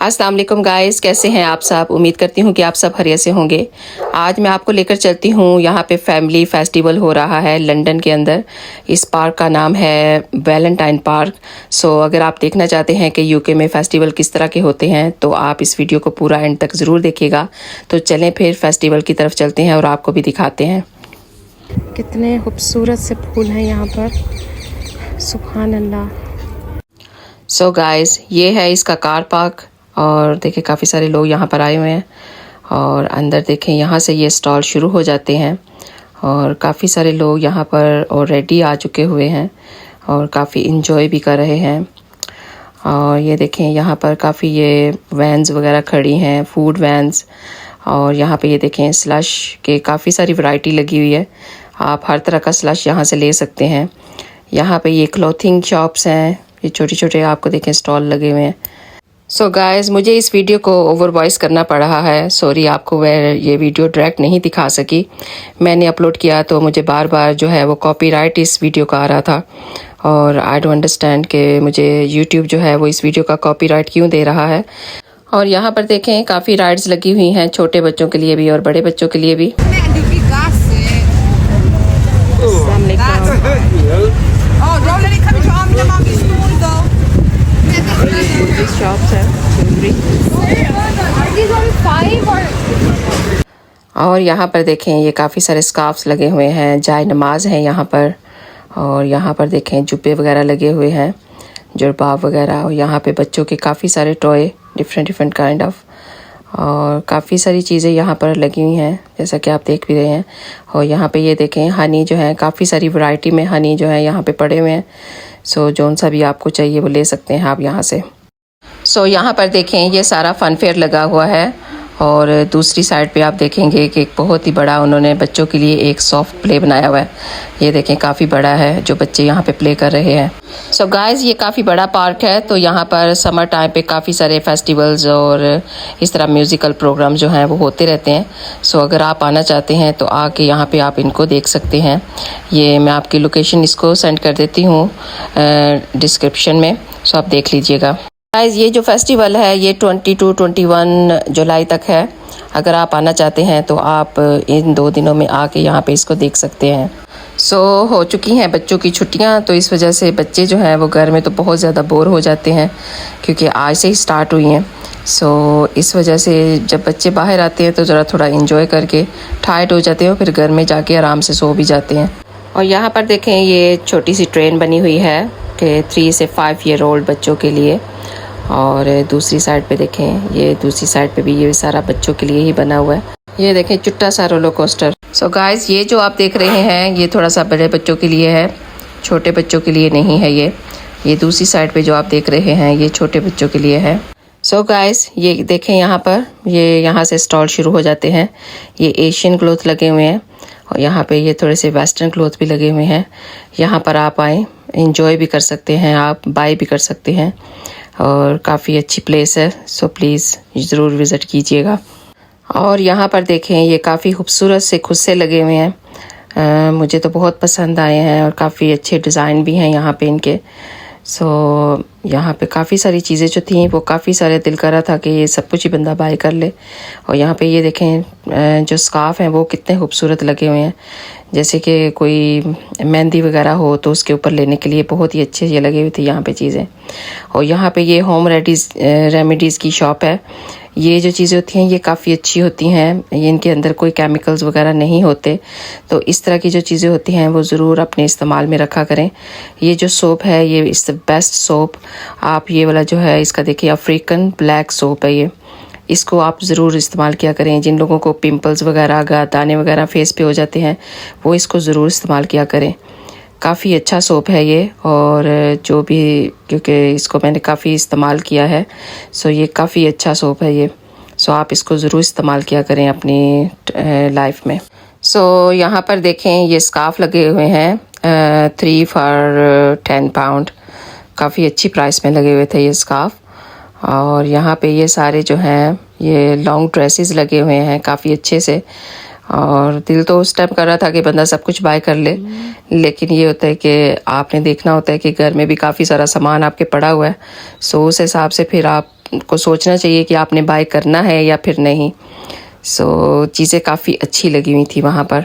अस्सलाम वालेकुम गाइस, कैसे हैं आप सब। उम्मीद करती हूँ कि आप सब खैरियत से होंगे। आज मैं आपको लेकर चलती हूँ, यहाँ पे फैमिली फेस्टिवल हो रहा है लंदन के अंदर। इस पार्क का नाम है वैलेंटाइन पार्क। सो अगर आप देखना चाहते हैं कि यूके में फेस्टिवल किस तरह के होते हैं तो आप इस वीडियो को पूरा एंड तक ज़रूर देखिएगा। तो चलें फिर फेस्टिवल की तरफ चलते हैं और आपको भी दिखाते हैं। कितने खूबसूरत से फूल हैं यहाँ पर, सुभान अल्लाह। सो गाइस, ये है इसका कार पार्क और देखिए काफ़ी सारे लोग यहाँ पर आए हुए हैं। और अंदर देखें, यहाँ से ये स्टॉल शुरू हो जाते हैं और काफ़ी सारे लोग यहाँ पर ऑलरेडी आ चुके हुए हैं और काफ़ी इन्जॉय भी कर रहे हैं। और ये देखें, यहाँ पर काफ़ी ये वैन्स वगैरह खड़ी हैं, फूड वैन्स। और यहाँ पे ये देखें स्लश के काफ़ी सारी वैरायटी लगी हुई है। आप हर तरह का स्लश यहाँ से ले सकते हैं। यहाँ पे ये क्लॉथिंग शॉप्स हैं, ये छोटे छोटे आपको देखें स्टॉल लगे हुए हैं। सो गाइस, मुझे इस वीडियो को ओवर वॉइस करना पड़ रहा है, सॉरी। आपको मैं ये वीडियो डायरेक्ट नहीं दिखा सकी। मैंने अपलोड किया तो मुझे बार बार जो है वो कॉपीराइट इस वीडियो का आ रहा था और आई डोंट अंडरस्टैंड कि मुझे यूट्यूब जो है वो इस वीडियो का कॉपीराइट क्यों दे रहा है। और यहाँ पर देखें काफ़ी राइड्स लगी हुई हैं, छोटे बच्चों के लिए भी और बड़े बच्चों के लिए भी। और यहाँ पर देखें ये काफ़ी सारे स्कार्फ्स लगे हुए हैं, जाय नमाज हैं यहाँ पर। और यहाँ पर देखें जुब्बे वगैरह लगे हुए हैं, जुरबाब वगैरह। और यहाँ पे बच्चों के काफ़ी सारे टॉय डिफरेंट काइंड ऑफ, और काफ़ी सारी चीज़ें यहाँ पर लगी हुई हैं जैसा कि आप देख भी रहे हैं। और यहाँ पे ये देखें हनी जो है, काफ़ी सारी वैरायटी में हनी जो है यहाँ पे पड़े हुए हैं। सो जौन सा भी आपको चाहिए वो ले सकते हैं आप यहाँ से। सो यहाँ पर देखें ये सारा फन फेयर लगा हुआ है और दूसरी साइड पे आप देखेंगे कि एक बहुत ही बड़ा उन्होंने बच्चों के लिए एक सॉफ्ट प्ले बनाया हुआ है। ये देखें काफ़ी बड़ा है जो बच्चे यहाँ पे प्ले कर रहे हैं। सो गाइस, ये काफ़ी बड़ा पार्क है, तो यहाँ पर समर टाइम पे काफ़ी सारे फेस्टिवल्स और इस तरह म्यूज़िकल प्रोग्राम जो हैं वो होते रहते हैं। सो अगर आप आना चाहते हैं तो आके यहाँ पे आप इनको देख सकते हैं। ये मैं आपकी लोकेशन इसको सेंड कर देती हूँ डिस्क्रिप्शन में, सो आप देख लीजिएगा। गाइस, ये जो फेस्टिवल है ये 22-21 जुलाई तक है। अगर आप आना चाहते हैं तो आप इन 2 दिनों में आके यहाँ पे इसको देख सकते हैं। सो हो चुकी हैं बच्चों की छुट्टियाँ, तो इस वजह से बच्चे जो हैं वो घर में तो बहुत ज़्यादा बोर हो जाते हैं क्योंकि आज से ही स्टार्ट हुई हैं। सो इस वजह से जब बच्चे बाहर आते हैं तो ज़रा थोड़ा इंजॉय करके टायर्ड हो जाते हैं, फिर घर में जाके आराम से सो भी जाते हैं। और यहाँ पर देखें ये छोटी सी ट्रेन बनी हुई है कि 3 से 5 ईयर ओल्ड बच्चों के लिए। और दूसरी साइड पे देखें, ये दूसरी साइड पे भी ये सारा बच्चों के लिए ही बना हुआ है। ये देखें चुट्टा सा रोलर कोस्टर। सो गाइस, ये जो आप देख रहे हैं ये थोड़ा सा बड़े बच्चों के लिए है, छोटे बच्चों के लिए नहीं है। ये दूसरी साइड पे जो आप देख रहे हैं ये छोटे बच्चों के लिए है। सो गाइस, ये देखें यहाँ पर ये यहाँ से स्टॉल शुरू हो जाते हैं। ये एशियन क्लॉथ लगे हुए हैं और यहाँ पे ये थोड़े से वेस्टर्न क्लॉथ भी लगे हुए हैं। यहाँ पर आप आएँ, इंजॉय भी कर सकते हैं, आप बाय भी कर सकते हैं और काफ़ी अच्छी प्लेस है। सो प्लीज़ ज़रूर विज़िट कीजिएगा। और यहाँ पर देखें ये काफ़ी खूबसूरत से खुस्से लगे हुए हैं, मुझे तो बहुत पसंद आए हैं और काफ़ी अच्छे डिज़ाइन भी हैं यहाँ पे इनके। सो यहाँ पे काफ़ी सारी चीज़ें जो थी वो काफ़ी सारे दिल कर रहा था कि ये सब कुछ ही बंदा बाय कर ले। और यहाँ पे ये देखें जो स्कार्फ हैं वो कितने खूबसूरत लगे हुए हैं, जैसे कि कोई मेहंदी वगैरह हो तो उसके ऊपर लेने के लिए बहुत ही अच्छे ये लगे हुए थे यहाँ पे चीज़ें। और यहाँ पे ये होम रेमेडीज़ की शॉप है। ये जो चीज़ें होती हैं ये काफ़ी अच्छी होती हैं, ये इनके अंदर कोई केमिकल्स वगैरह नहीं होते। तो इस तरह की जो चीज़ें होती हैं वो ज़रूर अपने इस्तेमाल में रखा करें। ये जो सोप है ये इज़ द बेस्ट सोप। आप ये वाला जो है इसका देखिए अफ्रीकन ब्लैक सोप है, ये इसको आप ज़रूर इस्तेमाल किया करें। जिन लोगों को पिंपल्स वगैरह दाने वगैरह फेस पे हो जाते हैं वो इसको ज़रूर इस्तेमाल किया करें। काफ़ी अच्छा सोप है ये, और जो भी क्योंकि इसको मैंने काफ़ी इस्तेमाल किया है, सो ये काफ़ी अच्छा सोप है ये। सो आप इसको ज़रूर इस्तेमाल किया करें अपनी लाइफ में। सो यहाँ पर देखें ये स्कार्फ लगे हुए हैं 3 for 10 pound, काफ़ी अच्छी प्राइस में लगे हुए थे ये स्कार्फ। और यहाँ पे ये सारे जो हैं ये लॉन्ग ड्रेसेस लगे हुए हैं काफ़ी अच्छे से। और दिल तो उस टाइम कर रहा था कि बंदा सब कुछ बाय कर ले, लेकिन ये होता है कि आपने देखना होता है कि घर में भी काफ़ी सारा सामान आपके पड़ा हुआ है। सो उस हिसाब से फिर आप को सोचना चाहिए कि आपने बाय करना है या फिर नहीं। सो चीज़ें काफ़ी अच्छी लगी हुई थी वहाँ पर।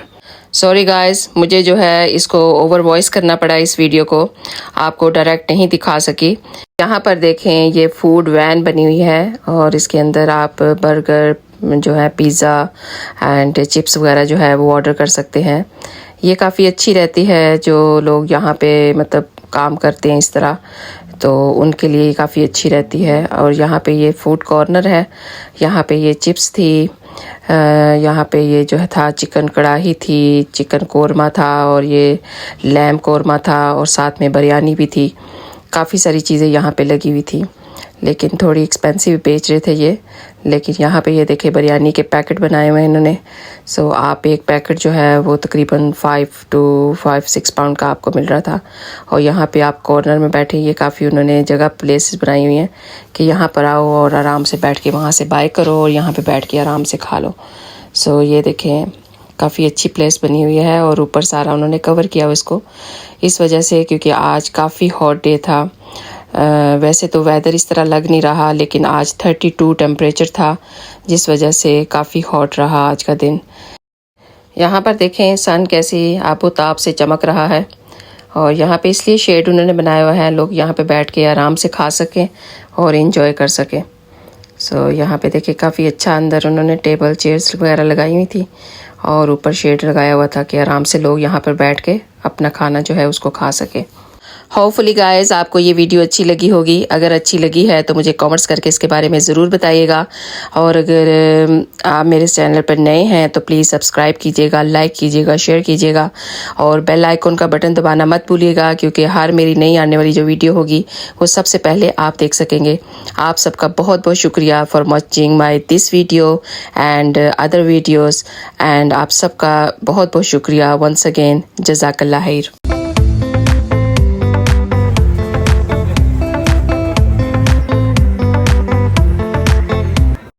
सॉरी गाइस, मुझे जो है इसको ओवर वॉइस करना पड़ा, इस वीडियो को आपको डायरेक्ट नहीं दिखा सकी। यहाँ पर देखें ये फूड वैन बनी हुई है और इसके अंदर आप बर्गर जो है, पिज़्ज़ा एंड चिप्स वगैरह जो है वो ऑर्डर कर सकते हैं। ये काफ़ी अच्छी रहती है, जो लोग यहाँ पे मतलब काम करते हैं इस तरह, तो उनके लिए काफ़ी अच्छी रहती है। और यहाँ पे ये फूड कॉर्नर है, यहाँ पे ये चिप्स थी, यहाँ पे ये जो है था चिकन कढ़ाई थी, चिकन कोरमा था और ये लैम कोरमा था और साथ में बिरयानी भी थी। काफ़ी सारी चीज़ें यहाँ पे लगी हुई थी, लेकिन थोड़ी एक्सपेंसिव बेच रहे थे ये। लेकिन यहाँ पे ये देखे बिरयानी के पैकेट बनाए हुए हैं इन्होंने। सो आप एक पैकेट जो है वो तकरीबन 5 to 6 पाउंड का आपको मिल रहा था। और यहाँ पे आप कॉर्नर में बैठे, ये काफ़ी उन्होंने जगह प्लेसेस बनाई हुई हैं कि यहाँ पर आओ और आराम से बैठ के वहाँ से बाय करो और यहाँ पे बैठ के आराम से खा लो। सो ये देखें काफ़ी अच्छी प्लेस बनी हुई है और ऊपर सारा उन्होंने कवर किया हुआ इसको, इस वजह से क्योंकि आज काफ़ी हॉट डे था। वैसे तो वेदर इस तरह लग नहीं रहा, लेकिन आज 32 टेम्परेचर था, जिस वजह से काफ़ी हॉट रहा आज का दिन। यहाँ पर देखें सन कैसी आबोताब से चमक रहा है और यहाँ पे इसलिए शेड उन्होंने बनाया हुआ है, लोग यहाँ पे बैठ के आराम से खा सकें और इंजॉय कर सकें। सो यहाँ पे देखिए काफ़ी अच्छा अंदर उन्होंने टेबल चेयर्स वगैरह लगाई हुई थी और ऊपर शेड लगाया हुआ था कि आराम से लोग यहाँ पर बैठ के अपना खाना जो है उसको खा सके। होपफुली गाइस आपको ये वीडियो अच्छी लगी होगी। अगर अच्छी लगी है तो मुझे कमेंट्स करके इसके बारे में ज़रूर बताइएगा। और अगर आप मेरे चैनल पर नए हैं तो प्लीज़ सब्सक्राइब कीजिएगा, लाइक कीजिएगा, शेयर कीजिएगा और बेल आइकन का बटन दबाना मत भूलिएगा, क्योंकि हर मेरी नई आने वाली जो वीडियो होगी वो सबसे पहले आप देख सकेंगे। आप सबका बहुत बहुत शुक्रिया for watching my this video and other videos, and आप सबका बहुत बहुत शुक्रिया वंस अगेन। जज़ाकल्लाह खैर।